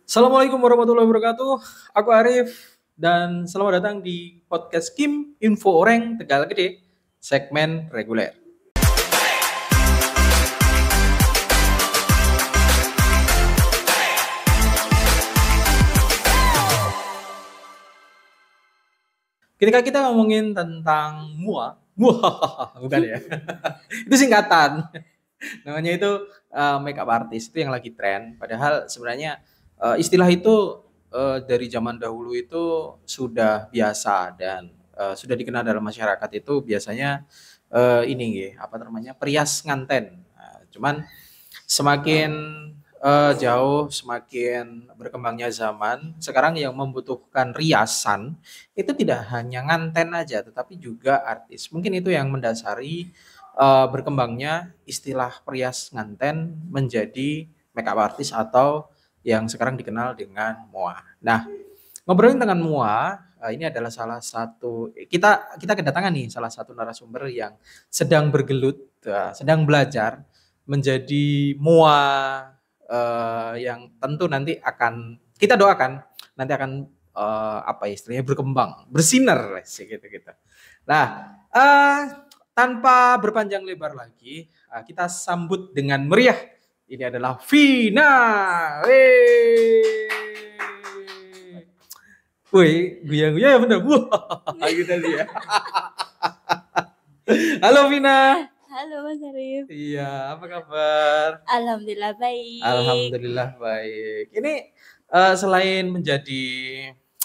Assalamualaikum warahmatullahi wabarakatuh. Aku Arif dan selamat datang di podcast Kim Info Oreng Tegal Gede, segmen reguler. Ketika kita ngomongin tentang muah, bukan ya? Itu singkatan. Namanya itu makeup artist, itu yang lagi tren. Padahal sebenarnya istilah itu dari zaman dahulu itu sudah biasa dan sudah dikenal dalam masyarakat itu biasanya ini apa namanya perias nganten. Nah, cuman semakin jauh, semakin berkembangnya zaman, sekarang yang membutuhkan riasan itu tidak hanya nganten aja, tetapi juga artis. Mungkin itu yang mendasari berkembangnya istilah perias nganten menjadi makeup artist atau yang sekarang dikenal dengan MOA. Nah, ngobrolin dengan MOA, ini adalah salah satu kita kedatangan nih salah satu narasumber yang sedang bergelut, sedang belajar menjadi MOA yang tentu nanti akan kita doakan nanti akan apa ya istilahnya berkembang, bersinar sih gitu-gitu. Nah, tanpa berpanjang lebar lagi, kita sambut dengan meriah. Ini adalah Vina. Wih, guyang-guyang ya bener. Wah, gitu dia. Halo Vina. Halo Mas Arif. Iya, apa kabar? Alhamdulillah baik. Alhamdulillah baik. Ini selain menjadi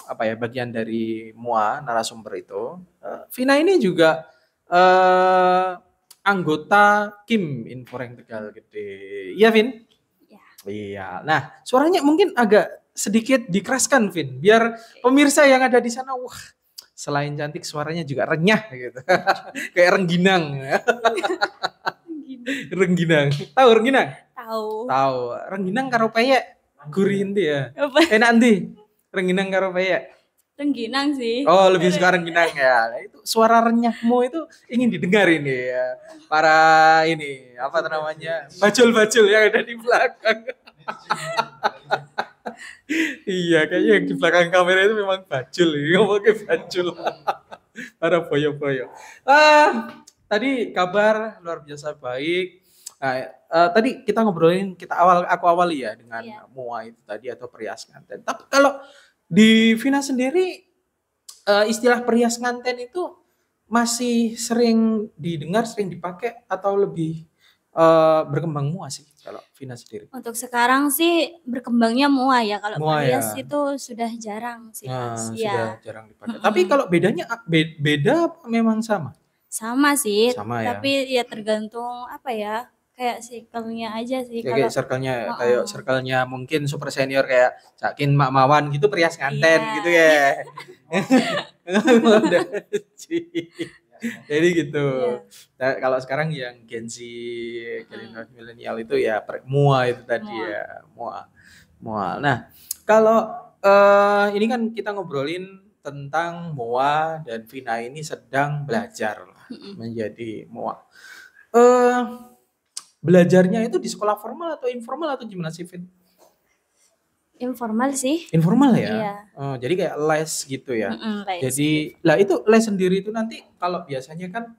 apa ya bagian dari MOA narasumber itu, Vina ini juga anggota Kim Inforeng Tegal Gede. Iya, Vin? Ya. Iya. Nah, suaranya mungkin agak sedikit dikeraskan, Vin, biar pemirsa yang ada di sana, wah, selain cantik suaranya juga renyah gitu. Kayak rengginang. Rengginang. Tahu rengginang? Tahu. Tahu. Rengginang karo peyek. Gurih ndi ya? Apa? Enak ndi? Rengginang karo peyek. Rengginang sih. Oh, lebih suka rengginang ya. Nah, itu suara renyahmu itu ingin didengar ini ya. Para ini, apa namanya? Bajul-bajul yang ada di belakang. Iya, kayaknya yang di belakang kamera itu memang bajul. Ngomongnya bajul. Para boyo-boyo. Tadi kabar luar biasa baik. Nah, tadi kita ngobrolin, aku awali ya dengan MOA itu tadi atau perias nganten. Tapi kalau di Vina sendiri istilah perias nganten itu masih sering didengar, sering dipakai atau lebih berkembang MOA sih kalau Vina sendiri? Untuk sekarang sih berkembangnya MOA ya. Kalau MOA perias ya. itu sudah jarang sih Mas. Sudah jarang dipakai. Tapi kalau bedanya beda apa memang sama? Sama sih. Sama ya. Tapi ya tergantung apa ya. Kayak circle-nya aja sih. Kayak circle-nya mungkin super senior kayak Cakin Mak Mawan gitu perias nganten gitu ya. Jadi gitu. Nah, kalau sekarang yang Gen Z, milenial itu ya MOA itu tadi ya, MOA. Nah, kalau ini kan kita ngobrolin tentang MOA dan Vina ini sedang belajar lah menjadi MOA. Belajarnya itu di sekolah formal atau informal atau gimana sih, Vin? Informal sih. Informal ya? Iya. Jadi kayak les gitu ya. Les. Jadi, lah itu les sendiri itu nanti kalau biasanya kan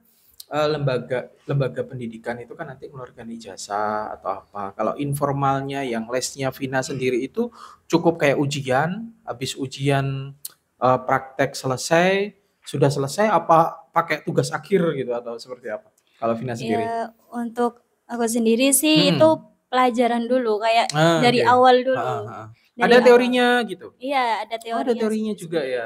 lembaga pendidikan itu kan nanti mengeluarkan ijazah atau apa. Kalau informalnya yang lesnya Vina sendiri itu cukup kayak ujian, habis ujian praktek selesai, sudah selesai apa pakai tugas akhir gitu atau seperti apa? Kalau Vina sendiri? Ya, untuk aku sendiri sih itu pelajaran dulu kayak dari awal dulu. Ada teorinya gitu? Iya, ada teorinya. Ada teorinya juga ya.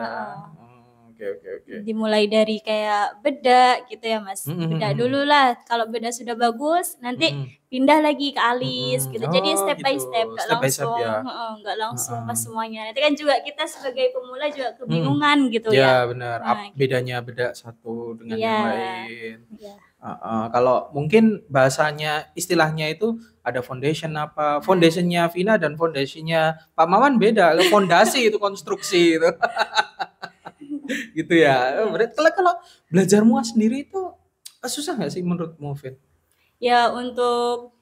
Oke. Dimulai dari kayak bedak gitu ya Mas. Bedak dulu lah. Kalau bedak sudah bagus, nanti pindah lagi ke alis gitu. Jadi step by step, nggak langsung pas semuanya. Nanti kan juga kita sebagai pemula juga kebingungan gitu ya. Ya benar. Bedanya bedak satu dengan yang lain. Kalau mungkin bahasanya istilahnya itu ada foundation apa, foundationnya Vina dan foundationnya Pak Maman beda, fondasi itu konstruksi itu. Gitu ya. Berarti kalau belajar MOA sendiri itu susah nggak sih menurutmu, Vin? Ya untuk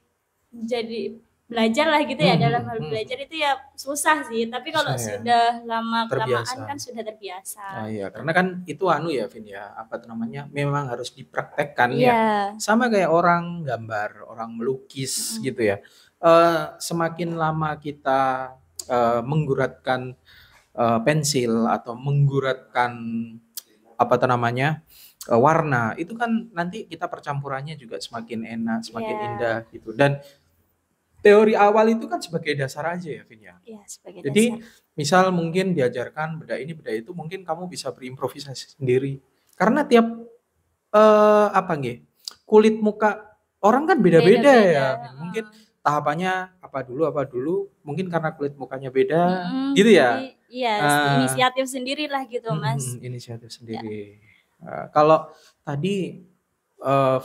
jadi belajar lah gitu ya, dalam hal belajar itu ya susah sih, tapi kalau Susah ya. sudah lama kelamaan Terbiasa. kan sudah terbiasa. Iya, karena kan itu ya Vin ya, apa tuh namanya, memang harus dipraktekkan ya. Iya. Sama kayak orang gambar, orang melukis gitu ya. Semakin lama kita mengguratkan pensil atau mengguratkan apa tuh namanya, warna, itu kan nanti kita percampurannya juga semakin enak, semakin indah gitu. Dan teori awal itu kan sebagai dasar aja ya Vin ya. Iya, sebagai Jadi dasar. misal mungkin diajarkan beda ini beda itu, mungkin kamu bisa berimprovisasi sendiri. Karena tiap apa nggih, kulit muka orang kan beda-beda ya. Mungkin tahapannya apa dulu, mungkin karena kulit mukanya beda, gitu ya. Jadi iya, inisiatif sendirilah gitu, Mas. Inisiatif sendiri. Kalau tadi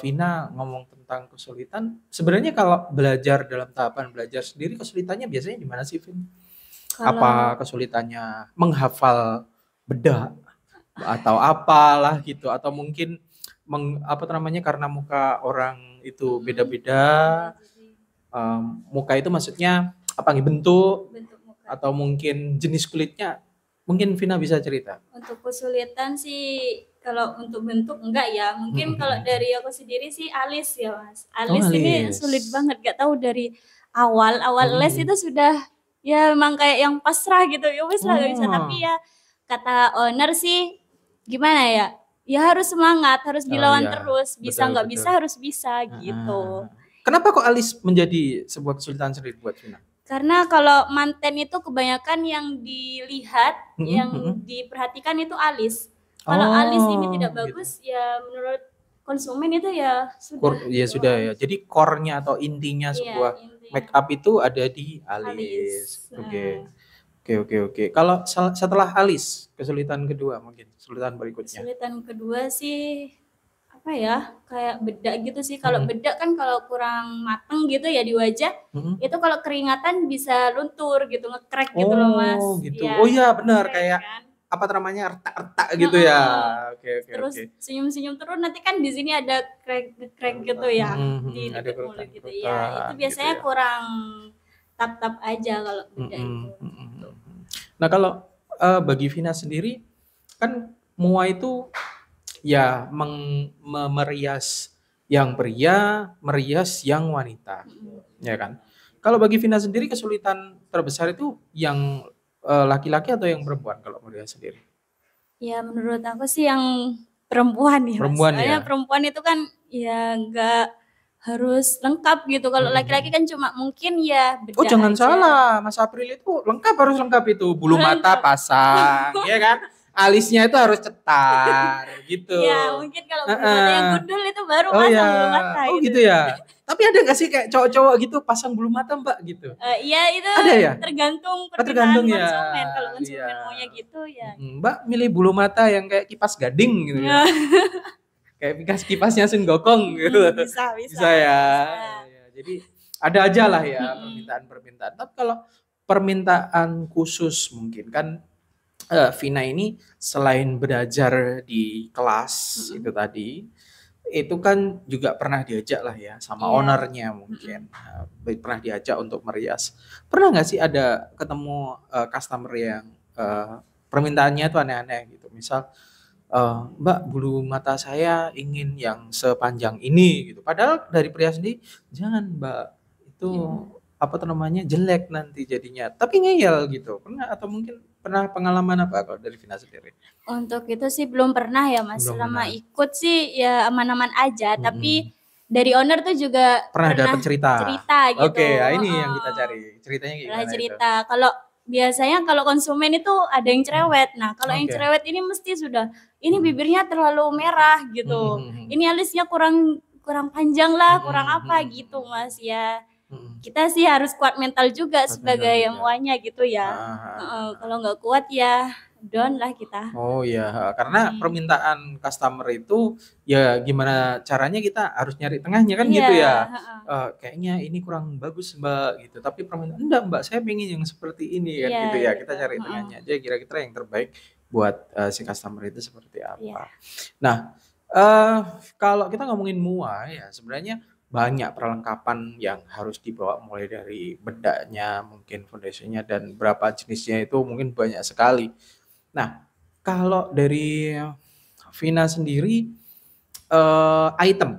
Vina ngomong tentang kesulitan, sebenarnya kalau belajar dalam tahapan belajar sendiri, kesulitannya biasanya di mana sih, Vin? Apa kesulitannya menghafal bedak atau apalah gitu, atau mungkin apa namanya, karena muka orang itu beda-beda, muka itu maksudnya apa nih, bentuk muka, atau mungkin jenis kulitnya, mungkin Vina bisa cerita. Untuk kesulitan sih kalau untuk bentuk enggak ya, mungkin kalau dari aku sendiri sih alis ya Mas. Alis ini sulit banget, gak tahu dari awal les itu sudah ya memang kayak yang pasrah gitu, ya wis lah gak bisa. Tapi ya kata owner sih gimana ya, ya harus semangat, harus dilawan terus, bisa nggak bisa harus bisa gitu. Kenapa kok alis menjadi sebuah kesulitan sendiri buat Vina? Karena kalau manten itu kebanyakan yang dilihat, yang diperhatikan itu alis. Kalau alis ini tidak bagus, gitu. Ya menurut konsumen itu ya sudah. Ya sudah ya. Jadi core-nya atau intinya sebuah make up itu ada di alis. Oke. Kalau setelah alis, kesulitan kedua mungkin, kesulitan berikutnya. Kesulitan kedua sih apa ya, kayak bedak gitu sih. Kalau bedak kan kalau kurang mateng gitu ya di wajah, itu kalau keringatan bisa luntur gitu, nge-crack gitu loh Mas. Gitu. Ya, oh iya benar, kayak kan? Apa namanya, retak-retak gitu ya. Oke. Terus senyum-senyum terus nanti kan di sini ada crack gitu ya, di dekat mulut gitu ya. Itu biasanya gitu ya. Kurang tap-tap aja kalau bedak itu. Nah kalau bagi Vina sendiri kan MUA itu ya merias yang pria, merias yang wanita, ya kan? Kalau bagi Vina sendiri kesulitan terbesar itu yang laki-laki atau yang perempuan kalau merias sendiri? Ya menurut aku sih yang perempuan ya. Perempuan ya. Perempuan itu kan ya nggak harus lengkap gitu. Kalau laki-laki kan cuma mungkin ya bedak. Oh jangan salah, Mas April itu lengkap, harus lengkap itu, bulu mata pasang, ya kan? Alisnya itu harus cetar gitu. Ya mungkin kalau bulu mata yang gundul itu baru pasang bulu mata gitu ya. Tapi ada nggak sih kayak cowok-cowok gitu pasang bulu mata Mbak gitu? Iya itu ada ya? Tergantung permintaan konsumen. Kalau konsumen maunya gitu ya. Mbak milih bulu mata yang kayak kipas gading gitu ya. Kayak kipasnya Sun Gokong gitu. Bisa ya. Jadi ada aja lah ya permintaan-permintaan. Tapi kalau permintaan khusus mungkin kan Vina ini selain belajar di kelas itu tadi, itu kan juga pernah diajak lah ya sama ownernya mungkin. Pernah diajak untuk merias. Pernah nggak sih ada ketemu customer yang permintaannya tuh aneh-aneh gitu. Misal Mbak, bulu mata saya ingin yang sepanjang ini gitu. Padahal dari pria sendiri, jangan Mbak, itu apa namanya, jelek nanti jadinya. Tapi ngeyel gitu. Pernah atau mungkin pernah pengalaman apa kalau dari Vina sendiri? Untuk itu sih belum pernah ya Mas. Selama ikut sih ya aman-aman aja. Tapi dari owner tuh juga pernah dapat cerita gitu. Oke, ini yang kita cari. Ceritanya gimana? Cerita. Kalau biasanya kalau konsumen itu ada yang cerewet. Nah, kalau yang cerewet ini mesti sudah ini bibirnya terlalu merah gitu. Ini alisnya kurang panjang lah, kurang apa gitu Mas ya. Kita sih harus kuat mental juga sebagai MUA-nya gitu ya. Kalau nggak kuat ya down lah kita. Oh iya, karena permintaan customer itu ya gimana caranya kita harus nyari tengahnya kan gitu ya. Kayaknya ini kurang bagus Mbak gitu, tapi permintaan enggak Mbak, saya pengen yang seperti ini kan gitu ya. Kita cari tengahnya aja, kira-kira yang terbaik buat si customer itu seperti apa. Nah, kalau kita ngomongin MUA ya sebenarnya banyak perlengkapan yang harus dibawa, mulai dari bedaknya, mungkin foundationnya, dan berapa jenisnya itu mungkin banyak sekali. Nah, kalau dari Vina sendiri, item,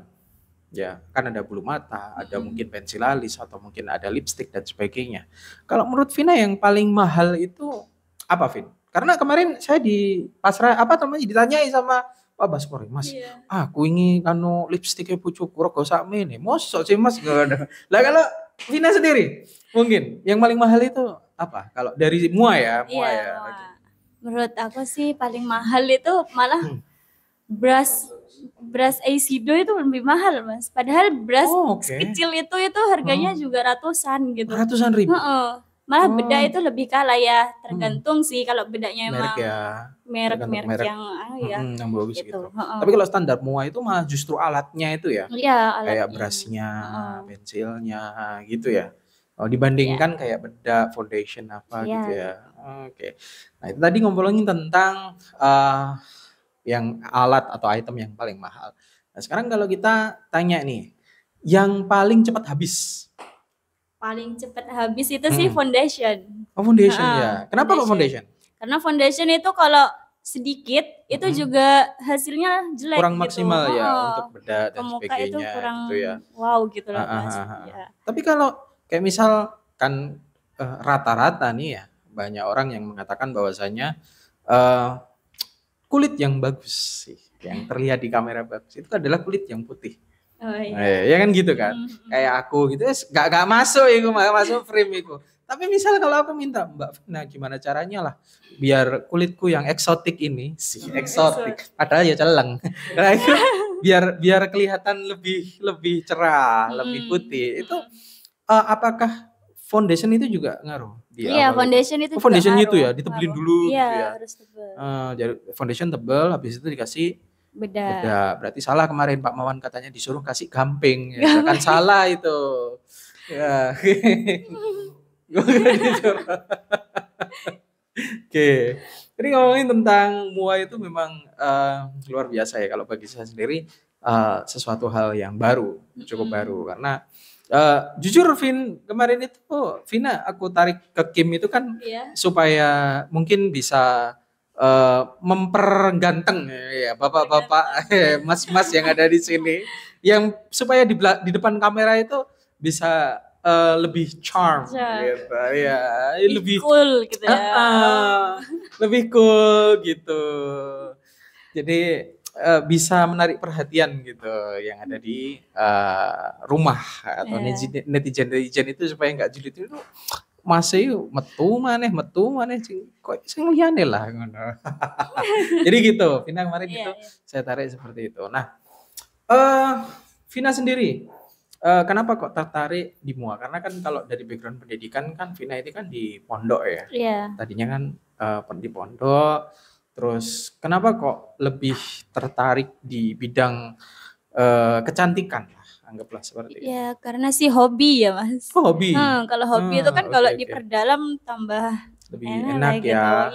ya kan ada bulu mata, ada mungkin pensil alis, atau mungkin ada lipstick dan sebagainya. Kalau menurut Vina yang paling mahal itu apa, Vin? Karena kemarin saya di pasrah ditanyai sama Pak Baskoro, Mas, aku ingin kanu lipstiknya pucuku rego sakmene. Mosok sih Mas, gak ada. Lah kalau Vina sendiri, mungkin yang paling mahal itu apa? Kalau dari Mua ya. Menurut aku sih paling mahal itu malah brush eyeshadow itu lebih mahal, Mas. Padahal brush kecil itu harganya juga ratusan gitu. Ratusan ribu. Malah bedak itu lebih kalah ya, tergantung sih kalau bedaknya emang merek yang yang bagus gitu. Tapi kalau standar Mua itu malah justru alatnya itu ya. Iya, kayak brushnya, pensilnya gitu ya. Dibandingkan kayak bedak, foundation apa gitu ya. Oke. Nah, itu tadi ngomongin tentang yang alat atau item yang paling mahal. Nah, sekarang kalau kita tanya nih, yang paling cepat habis. Paling cepat habis itu sih foundation. Oh, foundation ya. Kenapa kok foundation? Karena foundation itu kalau sedikit itu juga hasilnya jelek, kurang gitu. Maksimal ya untuk bedak dan sebagainya itu kurang gitu ya. Wow gitu loh, Mas. Ya. Tapi kalau kayak misal kan rata-rata nih ya, banyak orang yang mengatakan bahwasanya kulit yang bagus sih, yang terlihat di kamera bagus itu adalah kulit yang putih. Ya kan gitu kan. Kayak aku gitu gak masuk itu, gak masuk frame itu. Tapi misal kalau aku minta, Mbak Vina gimana caranya lah biar kulitku yang eksotik ini eksotik, padahal ya celeng. Nah, itu biar kelihatan lebih cerah, lebih putih. Itu apakah foundation itu juga ngaruh? Iya, foundation itu juga foundation itu ya ditebelin dulu gitu ya. Harus tebel. Jadi foundation tebel, habis itu dikasih bedak. Berarti salah kemarin Pak Mawan katanya disuruh kasih gamping, ya kan salah itu. Ya. Oke. Jadi ngomongin tentang Mua itu memang luar biasa ya, kalau bagi saya sendiri sesuatu hal yang baru, cukup baru, karena jujur Vin, kemarin itu Vina aku tarik ke Kim itu kan supaya mungkin bisa memperganteng ya bapak-bapak, mas-mas yang ada di sini, yang supaya di depan kamera itu bisa lebih charm gitu ya, lebih cool gitu ya. Lebih cool gitu. Jadi bisa menarik perhatian gitu yang ada di rumah atau netizen itu, supaya nggak julid itu masih metu maneh kok sing liyane lah ngono. Jadi gitu, Vina kemarin itu saya tarik seperti itu. Nah, Vina sendiri kenapa kok tertarik di Mua? Karena kan kalau dari background pendidikan kan Vina ini kan di pondok ya. Tadinya kan di pondok. Terus kenapa kok lebih tertarik di bidang kecantikan? Anggaplah seperti itu. Ya karena sih hobi ya, Mas. Oh, hobi. Kalau hobi itu kan kalau diperdalam tambah lebih enak ya.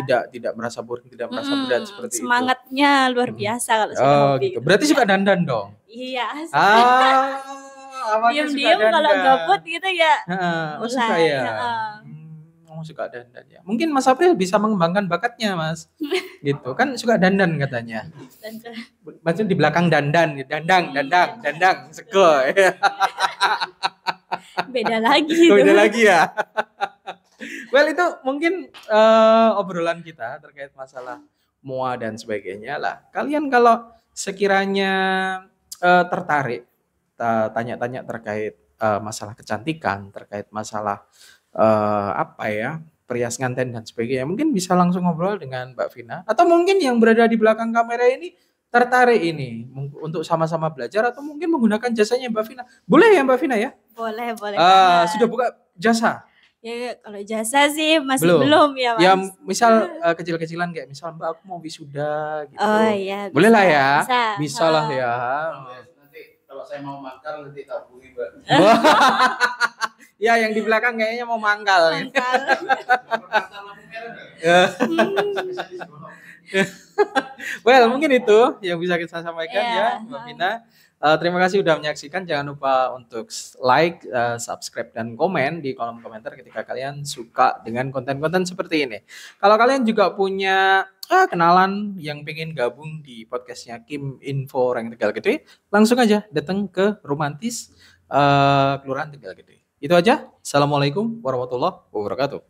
Gitu. Tidak merasa boring, tidak merasa berat seperti semangatnya itu. luar biasa kalau sudah hobi. Gitu. Berarti suka dandan dong? Iya. Diam-diam kalau gabut gitu ya. Suka ya. Suka dandan ya. Mungkin Mas April bisa mengembangkan bakatnya, Mas. Gitu. Kan suka dandan katanya. Maksudnya di belakang dandang, sego. Beda lagi. Beda lagi ya. Well, itu mungkin obrolan kita terkait masalah Mua dan sebagainya lah. Kalian kalau sekiranya tertarik tanya-tanya terkait masalah kecantikan, terkait masalah perias nganten dan sebagainya, mungkin bisa langsung ngobrol dengan Mbak Vina, atau mungkin yang berada di belakang kamera ini tertarik ini untuk sama-sama belajar atau mungkin menggunakan jasanya Mbak Vina. Boleh ya Mbak Vina ya? Boleh. Sudah buka jasa? Ya kalau jasa sih masih belum ya, Mas. Ya misal kecil-kecilan kayak misal Mbak aku mau wisuda gitu. Oh iya. Boleh lah ya? Bisa lah ya. Nanti kalau saya mau mangkal nanti tabungi Mbak. Ya yang di belakang kayaknya mau mangkal. Well, mungkin itu yang bisa kita sampaikan ya Mbak Vina. Terima kasih udah menyaksikan. Jangan lupa untuk like, subscribe, dan komen di kolom komentar ketika kalian suka dengan konten-konten seperti ini. Kalau kalian juga punya kenalan yang pengen gabung di podcastnya Kim Info Rank Tegal Gede, langsung aja datang ke Romantis Kelurahan Tegal Gede. Itu aja. Assalamualaikum warahmatullahi wabarakatuh.